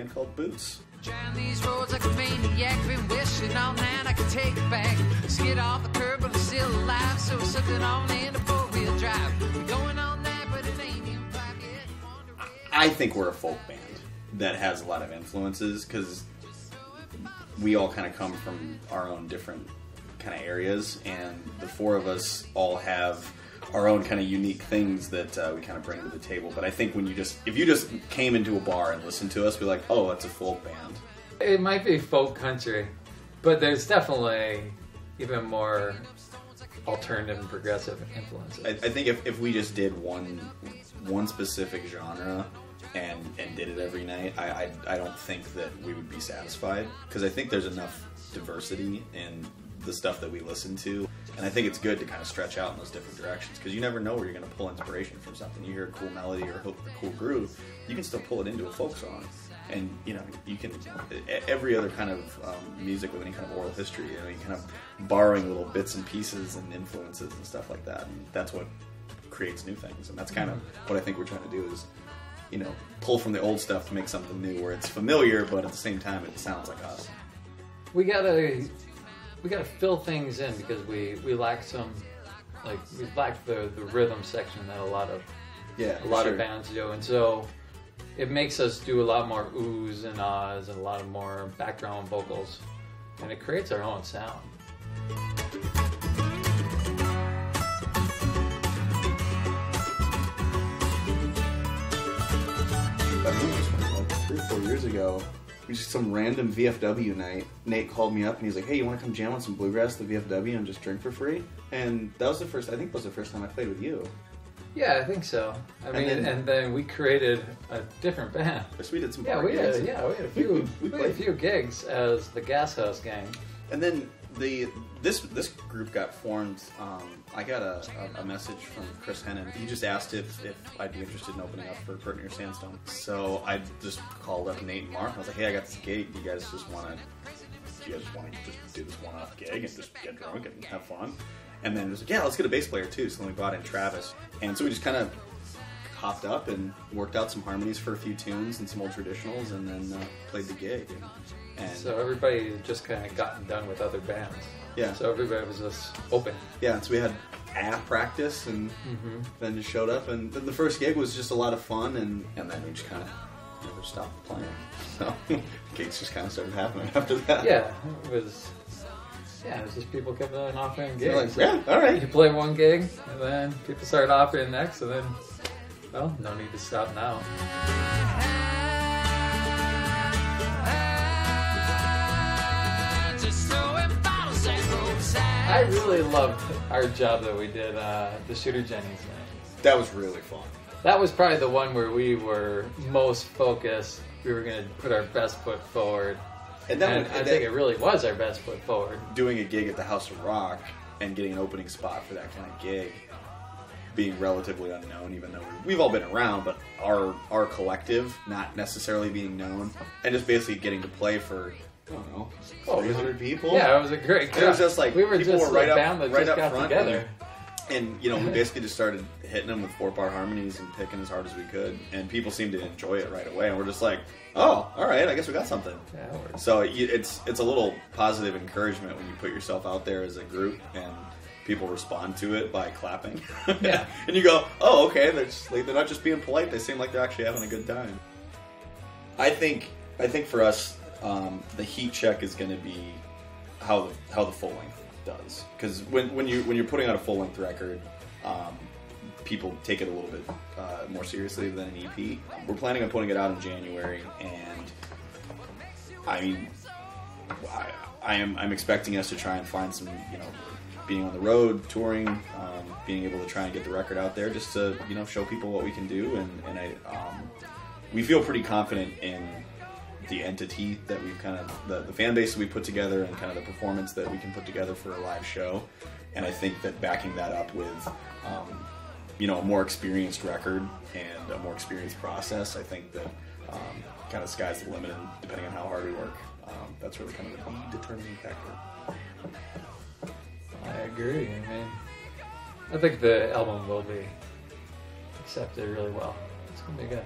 band called Boots. Driving these roads like a maniac, been wishing all night I could take it back. Skid off the curb, but I'm still alive, so we're sucking on into four-wheel drive. We're going all night, but it ain't even 5 yet. I think we're a folk band that has a lot of influences, because we all kind of come from our own different kind of areas, and the four of us all have our own kind of unique things that we kind of bring to the table. But I think if you just came into a bar and listened to us, we're like, oh, that's a folk band. It might be folk country, but there's definitely even more alternative and progressive influences. I think if we just did one specific genre and did it every night, I don't think that we would be satisfied, because I think there's enough diversity in the stuff that we listen to, and I think it's good to kind of stretch out in those different directions, because you never know where you're going to pull inspiration from something. You hear a cool melody or a cool groove, you can still pull it into a folk song, and you can every other kind of music with any kind of oral history, you kind of borrowing little bits and pieces and influences and stuff like that, and that's what creates new things. And that's kind of what I think we're trying to do, is pull from the old stuff to make something new where it's familiar, but at the same time it sounds like us. We gotta fill things in, because we lack we lack the rhythm section that a lot of bands do, and so it makes us do a lot more oohs and ahs and a lot of more background vocals, and it creates our own sound. That movie was from like 3 or 4 years ago. It was just some random VFW night. Nate called me up and he's like, hey, you want to come jam on some bluegrass at the VFW and just drink for free? And that was the first time I played with you. Yeah, I think so. And then we created a different band. So we did some we had a few gigs as the Gas House Gang. And then this group got formed. I got a message from Chris Hennon. He just asked if I'd be interested in opening up for Curtain Your Sandstone. So I just called up Nate and Mark. I was like, hey, I got this gig. Do you guys just want to just do this one-off gig and just get drunk and have fun? And then it was like, yeah, let's get a bass player too. So then we brought in Travis. And so we just kind of hopped up and worked out some harmonies for a few tunes and some old traditionals, and then played the gig. And so everybody just kind of gotten done with other bands. Yeah. So everybody was just open. Yeah, so we had practice, and then just showed up, and then the first gig was just a lot of fun, and then we just kind of never stopped playing. So gigs just kind of started happening after that. Yeah, it was just people kept on offering gigs. Like, yeah, all right. You play one gig, and then people started offering next, and then, well, no need to stop now. I really loved our job that we did, the Shooter Jennings night. That was really fun. That was probably the one where we were most focused. We were going to put our best foot forward. And I think it really was our best foot forward. Doing a gig at the House of Rock and getting an opening spot for that kind of gig, being relatively unknown, even though we've all been around, but our collective not necessarily being known, and just basically getting to play for, I don't know, 300 people. Yeah, it was a great crowd. It was just like, we were people just were right a band up, that right just up got front together. And we basically just started hitting them with 4-part harmonies and picking as hard as we could, and people seemed to enjoy it right away, and we're just like, oh, all right, I guess we got something. Yeah, so it's a little positive encouragement when you put yourself out there as a group and people respond to it by clapping. Yeah. And you go, oh, okay, they're not just being polite, they seem like they're actually having a good time. I think for us, the heat check is going to be how the full length does, because when you're putting out a full length record, people take it a little bit more seriously than an EP. We're planning on putting it out in January, and I mean, I'm expecting us to try and find some, being on the road, touring, being able to try and get the record out there, just to show people what we can do, and we feel pretty confident in the entity that we've kind of, the fan base that we put together, and kind of the performance that we can put together for a live show. And I think that backing that up with, a more experienced record and a more experienced process, I think that kind of sky's the limit, and depending on how hard we work, that's really kind of the determining factor. I agree. I mean, I think the album will be accepted really well. It's going to be good.